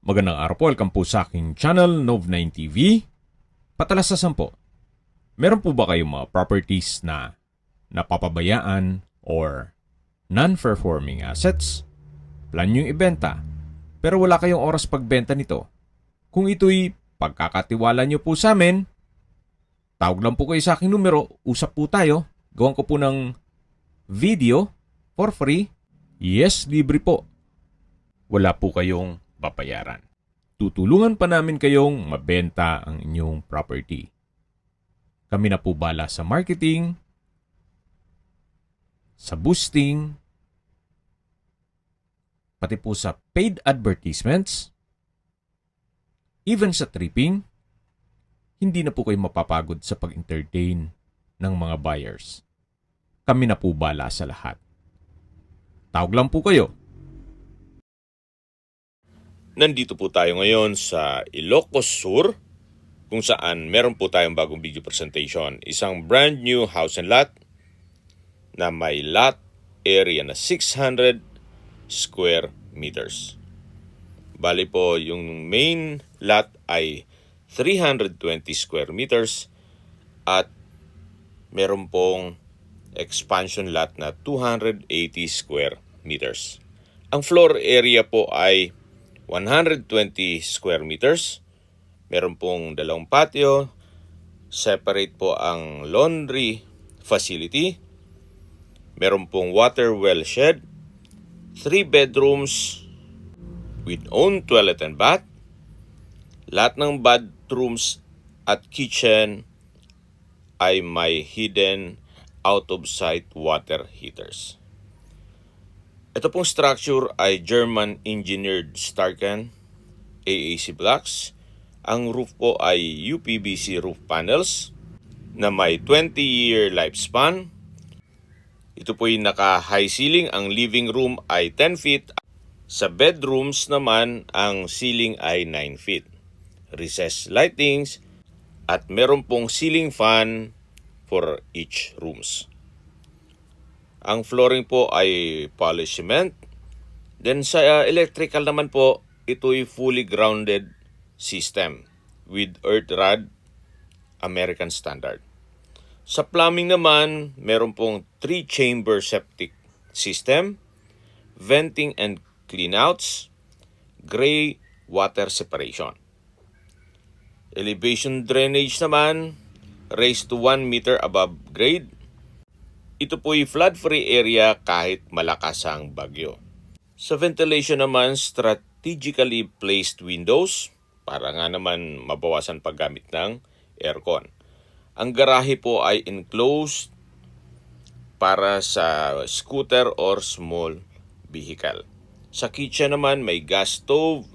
Magandang araw po, welcome po sa aking channel, Nov9 TV. Patalasasan po, meron po ba kayong mga properties na napapabayaan or non-performing assets? Plan nyo yung ibenta, pero wala kayong oras pagbenta nito. Kung ito'y pagkakatiwala nyo po sa amin, tawag lang po kayo sa aking numero, usap po tayo, gawan ko po ng video for free. Yes, libre po. Wala po kayong babayaran. Tutulungan pa namin kayong mabenta ang inyong property. Kami na po bala sa marketing, sa boosting, pati po sa paid advertisements, even sa tripping. Hindi na po kayo mapapagod sa pag-entertain ng mga buyers. Kami na po bala sa lahat. Tawag lang po kayo. Nandito po tayo ngayon sa Ilocos Sur, kung saan meron po tayong bagong video presentation. Isang brand new house and lot na may lot area na 600 square meters. Bali po, yung main lot ay 320 square meters at meron pong expansion lot na 280 square meters. Ang floor area po ay 120 square meters. Meron pong dalawang patio. Separate po ang laundry facility. Meron pong water well shed. 3 bedrooms with own toilet and bath. Lahat ng bathrooms at kitchen ay may hidden out-of-sight water heaters. Ito pong structure ay German engineered Starken AAC blocks. Ang roof po ay UPVC roof panels na may 20-year lifespan. Ito po ay naka-high ceiling. Ang living room ay 10 feet. Sa bedrooms naman, ang ceiling ay 9 feet. Recessed lightings at meron pong ceiling fan for each rooms. Ang flooring po ay polished cement. Then sa electrical naman po, ito'y fully grounded system with earth rod American standard. Sa plumbing naman, meron pong 3-chamber septic system, venting and cleanouts, gray water separation. Elevation drainage naman, raised to 1 meter above grade. Ito po'y flood-free area kahit malakas ang bagyo. Sa ventilation naman, strategically placed windows para nga naman mabawasan paggamit ng aircon. Ang garahe po ay enclosed para sa scooter or small vehicle. Sa kitchen naman, may gas stove,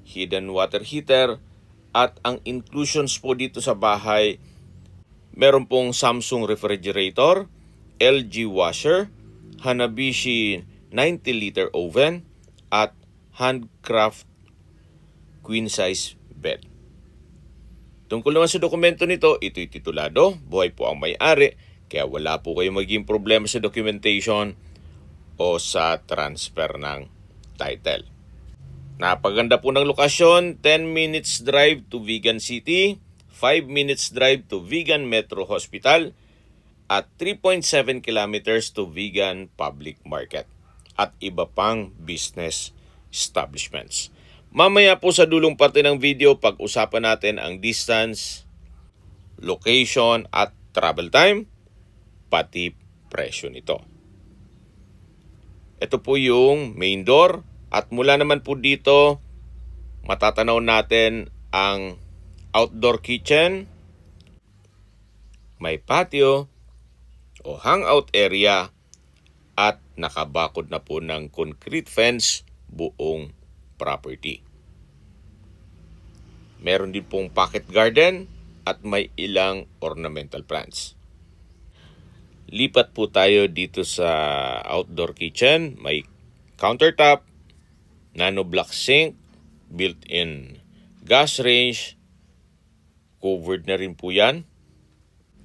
hidden water heater, at ang inclusions po dito sa bahay, meron pong Samsung refrigerator, LG washer, Hanabishi 90-liter oven, at handcraft queen-size bed. Tungkol naman sa dokumento nito, ito'y titulado, buhay po ang may-ari, kaya wala po kayong magiging problema sa documentation o sa transfer ng title. Napaganda po ng lokasyon, 10 minutes drive to Vigan City, 5 minutes drive to Vigan Metro Hospital, at 3.7 kilometers to Vigan Public Market at iba pang business establishments. Mamaya po sa dulong parte ng video, pag-usapan natin ang distance, location at travel time, pati presyo nito. Ito po yung main door at mula naman po dito, matatanaw natin ang outdoor kitchen, may patio o hangout area at nakabakod na po ng concrete fence buong property. Meron din pong pocket garden at may ilang ornamental plants. Lipat po tayo dito sa outdoor kitchen. May countertop, nano block sink, built-in gas range, covered na rin po yan.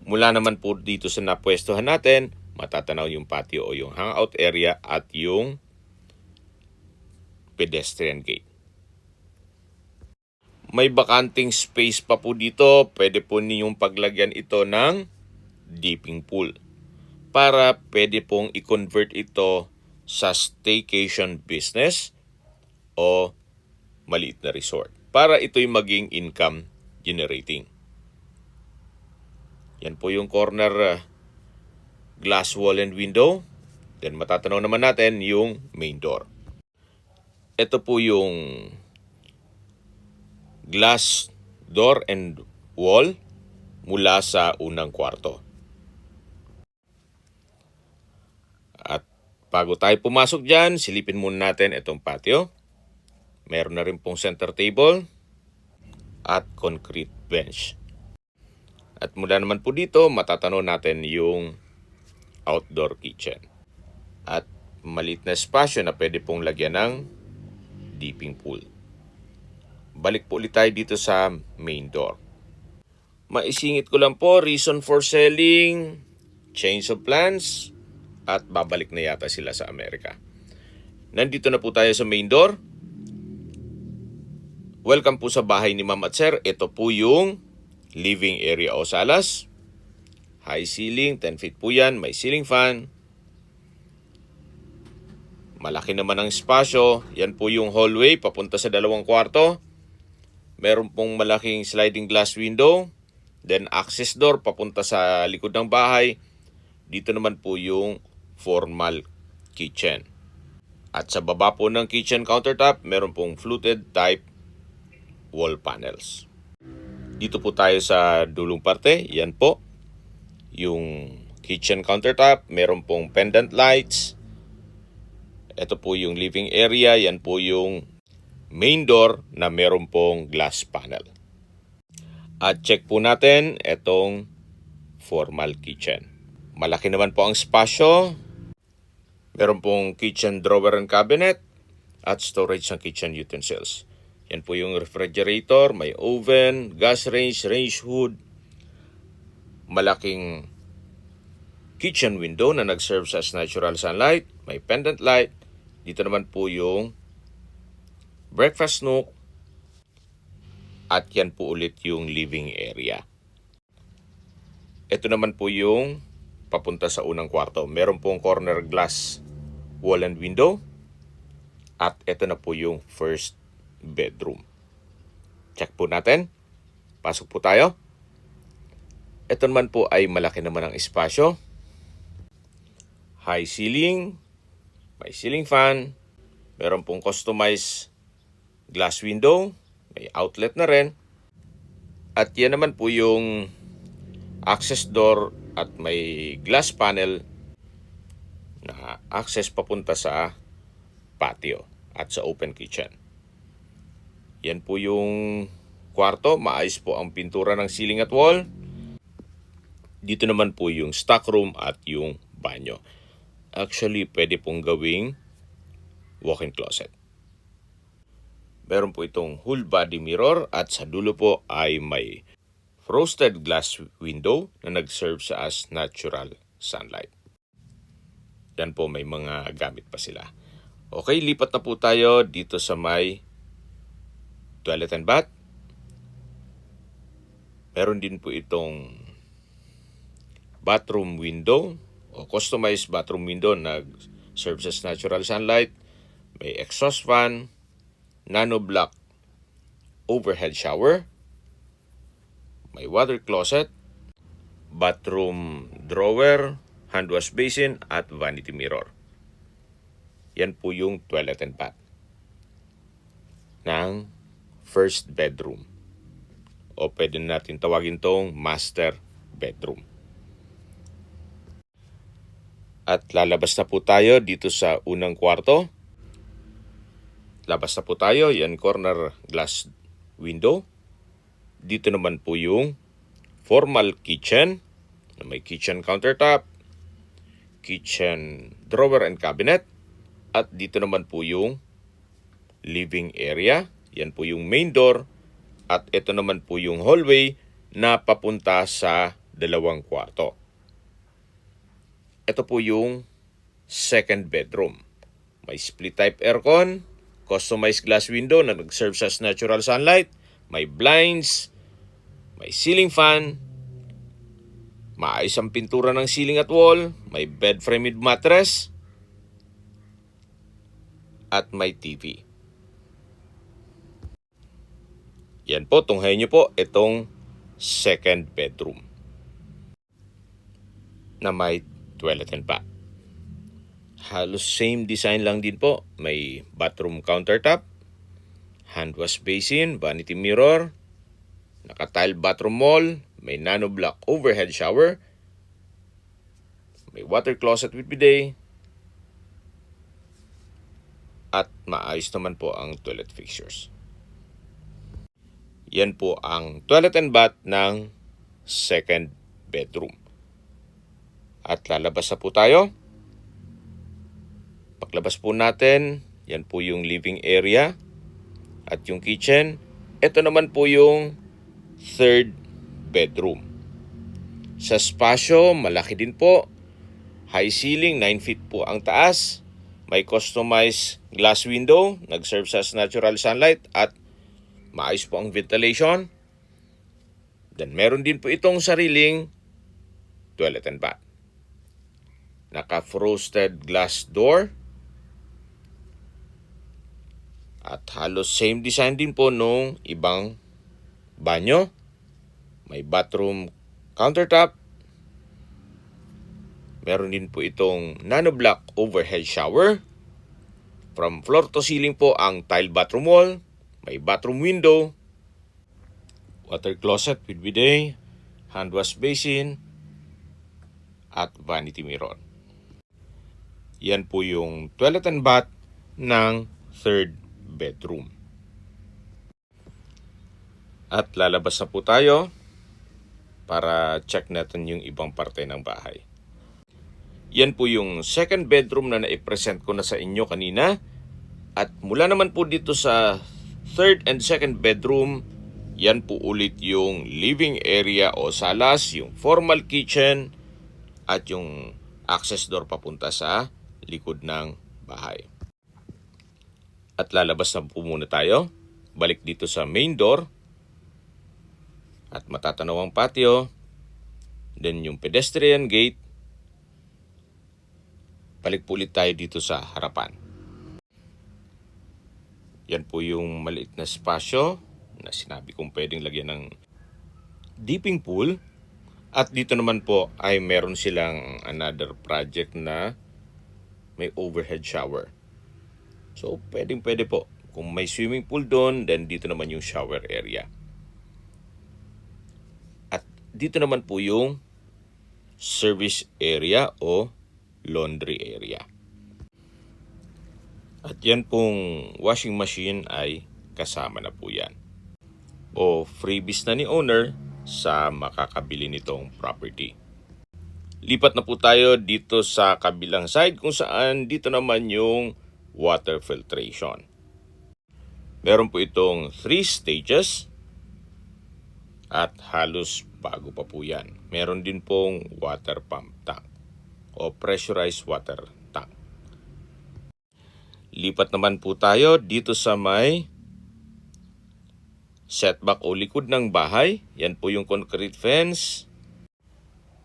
Mula naman po dito sa napwestuhan natin, matatanaw yung patio o yung hangout area at yung pedestrian gate. May bakanting space pa po dito. Pwede po ninyong paglagyan ito ng dipping pool para pwede pong i-convert ito sa staycation business o maliit na resort para ito'y maging income generating. Yan po yung corner glass wall and window. Then matatanaw naman natin yung main door. Ito po yung glass door and wall mula sa unang kwarto. At bago tayo pumasok dyan, silipin muna natin itong patio. Meron na rin pong center table at concrete bench. At mula naman po dito, matatanaw natin yung outdoor kitchen. At maliit na espasyo na pwede pong lagyan ng dipping pool. Balik po ulit tayo dito sa main door. Maisingit ko lang po, reason for selling, change of plans, at babalik na yata sila sa Amerika. Nandito na po tayo sa main door. Welcome po sa bahay ni Ma'am at Sir. Ito po yung living area o salas. High ceiling, 10 feet po yan. May ceiling fan. Malaki naman ang espasyo. Yan po yung hallway papunta sa dalawang kwarto. Meron pong malaking sliding glass window. Then access door papunta sa likod ng bahay. Dito naman po yung formal kitchen. At sa baba po ng kitchen countertop, meron pong fluted type wall panels. Dito po tayo sa dulong parte. Yan po. Yung kitchen countertop. Meron pong pendant lights. Ito po yung living area. Yan po yung main door na meron pong glass panel. At check po natin itong formal kitchen. Malaki naman po ang espasyo. Meron pong kitchen drawer and cabinet at storage ng kitchen utensils. Yan po yung refrigerator, may oven, gas range, range hood, malaking kitchen window na nag-serve as natural sunlight, may pendant light. Dito naman po yung breakfast nook at yan po ulit yung living area. Ito naman po yung papunta sa unang kwarto. Meron pong corner glass wall and window. At ito na po yung first bedroom. Check po natin. Pasok po tayo. Ito naman po ay malaki naman ang espasyo. High ceiling. May ceiling fan. Meron pong customized glass window. May outlet na rin. At yan naman po yung access door at may glass panel na access papunta sa patio at sa open kitchen. Yan po yung kwarto. Maayos po ang pintura ng ceiling at wall. Dito naman po yung stock room at yung banyo. Actually, pwede pong gawing walk-in closet. Meron po itong whole body mirror at sa dulo po ay may frosted glass window na nag-serve sa as natural sunlight. Yan po, may mga gamit pa sila. Okay, lipat na po tayo dito sa may toilet and bath. Meron din po itong bathroom window o customized bathroom window na serves as natural sunlight. May exhaust fan, nano block overhead shower, may water closet, bathroom drawer, hand wash basin at vanity mirror. Yan po yung toilet and bath ng first bedroom. O pwede natin tawagin tong master bedroom. At lalabas na po tayo dito sa unang kwarto. Labas na po tayo. Yan, corner glass window. Dito naman po yung formal kitchen. May kitchen countertop, kitchen drawer and cabinet. At dito naman po yung living area. Yan po yung main door. At ito naman po yung hallway na papunta sa dalawang kwarto. Ito po yung second bedroom. May split type aircon, customized glass window na nag-serve as natural sunlight, may blinds, may ceiling fan, maayos ang pintura ng ceiling at wall, may bed frame with mattress, at may TV. Yan po, tunghayin nyo po itong second bedroom na may toilet and bath. Halos same design lang din po. May bathroom countertop, hand wash basin, vanity mirror, naka-tile bathroom wall, may nano-block overhead shower, may water closet with bidet, at maayos naman po ang toilet fixtures. Yan po ang toilet and bath ng second bedroom. At lalabas na po tayo. Paglabas po natin, yan po yung living area at yung kitchen. Ito naman po yung third bedroom. Sa spasyo, malaki din po. High ceiling, 9 feet po ang taas. May customized glass window, nag-serve sa natural sunlight at maayos po ang ventilation. Then meron din po itong sariling toilet and bath. Naka-frosted glass door. At halos same design din po nung ibang banyo. May bathroom countertop. Meron din po itong nano-block overhead shower. From floor to ceiling po ang tile bathroom wall. May bathroom window. Water closet with bidet. Hand wash basin. At vanity mirror. Yan po yung toilet and bath ng third bedroom. At lalabas na po tayo para check natin yung ibang parte ng bahay. Yan po yung second bedroom na naipresent ko na sa inyo kanina. At mula naman po dito sa third and second bedroom, yan po ulit yung living area o salas, yung formal kitchen, at yung access door papunta sa likod ng bahay. At lalabas na po muna tayo. Balik dito sa main door. At matatanaw ang patio. Then yung pedestrian gate. Balik po ulit tayo dito sa harapan. Yan po yung maliit na spasyo na sinabi kong pwedeng lagyan ng dipping pool. At dito naman po ay meron silang another project na may overhead shower. So, pwede po. Kung may swimming pool doon, then dito naman yung shower area. At dito naman po yung service area o laundry area. At yan pong washing machine ay kasama na po yan. O freebies na ni owner sa makakabili nitong property. Lipat na po tayo dito sa kabilang side kung saan dito naman yung water filtration. Meron po itong 3 stages at halos bago pa po yan. Meron din pong water pump tank o pressurized water tank. Lipat naman po tayo dito sa may setback o likod ng bahay. Yan po yung concrete fence.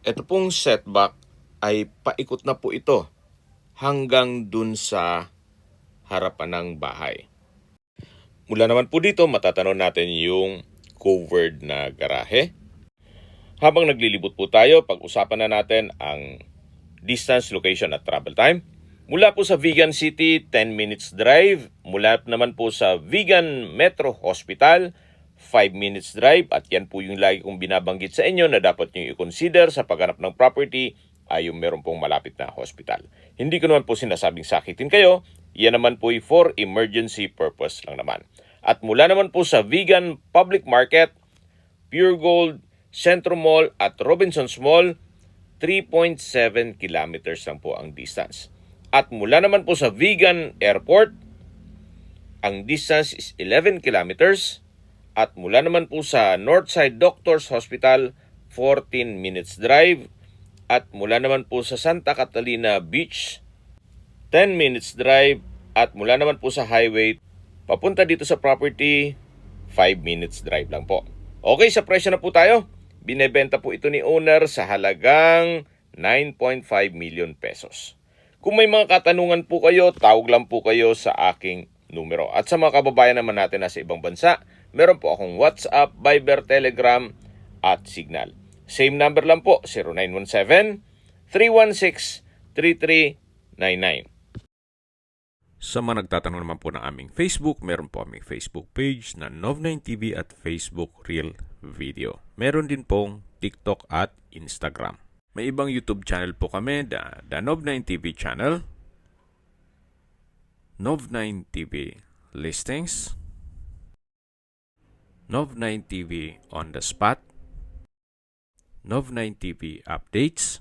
Ito pong setback ay paikot na po ito hanggang dun sa harapan ng bahay. Mula naman po dito, matatanaw natin yung covered na garahe. Habang naglilibot po tayo, pag-usapan na natin ang distance, location at travel time. Mula po sa Vigan City, 10 minutes drive. Mula naman po sa Vigan Metro Hospital, 5 minutes drive. At yan po yung lagi kong binabanggit sa inyo na dapat nyo i-consider sa paghanap ng property ay yung meron pong malapit na hospital. Hindi ko naman po sinasabing sakitin kayo. Yan naman po for emergency purpose lang naman. At mula naman po sa Vigan Public Market, Pure Gold, Centro Mall at Robinsons Mall, 3.7 kilometers lang po ang distance. At mula naman po sa Vigan Airport, ang distance is 11 kilometers. At mula naman po sa Northside Doctors Hospital, 14 minutes drive. At mula naman po sa Santa Catalina Beach, 10 minutes drive. At mula naman po sa highway, papunta dito sa property, 5 minutes drive lang po. Okay, sa presyo na po tayo. Binebenta po ito ni owner sa halagang 9.5 million pesos. Kung may mga katanungan po kayo, tawag lang po kayo sa aking numero. At sa mga kababayan naman natin na sa ibang bansa, meron po akong WhatsApp, Viber, Telegram at Signal. Same number lang po, 0917-316-3399. Sa mga nagtatanong naman po ng aming Facebook, meron po aming Facebook page na Nov9TV at Facebook Real Video. Meron din pong TikTok at Instagram. May ibang YouTube channel po kami, the Nov9TV channel, Nov9TV Listings, Nov9TV On The Spot, Nov9TV Updates,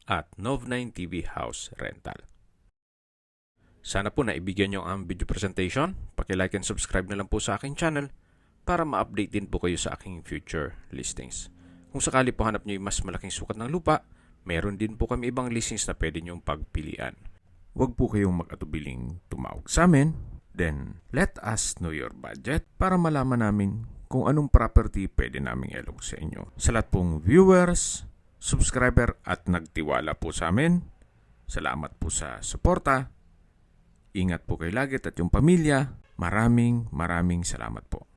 at Nov9TV House Rental. Sana po naibigyan nyo ang video presentation. Paki-like and subscribe na lang po sa aking channel para ma-update din po kayo sa aking future listings. Kung sakali po hanap nyo yung mas malaking sukat ng lupa, meron din po kami ibang listings na pwede nyong pagpilian. Huwag po kayong mag-atubiling tumawag sa amin. Then, let us know your budget para malaman namin kung anong property pwede naming ilog sa inyo. Sa lahat pong viewers, subscriber at nagtiwala po sa amin, salamat po sa suporta. Ingat po kayo lagi at yung pamilya. Maraming salamat po.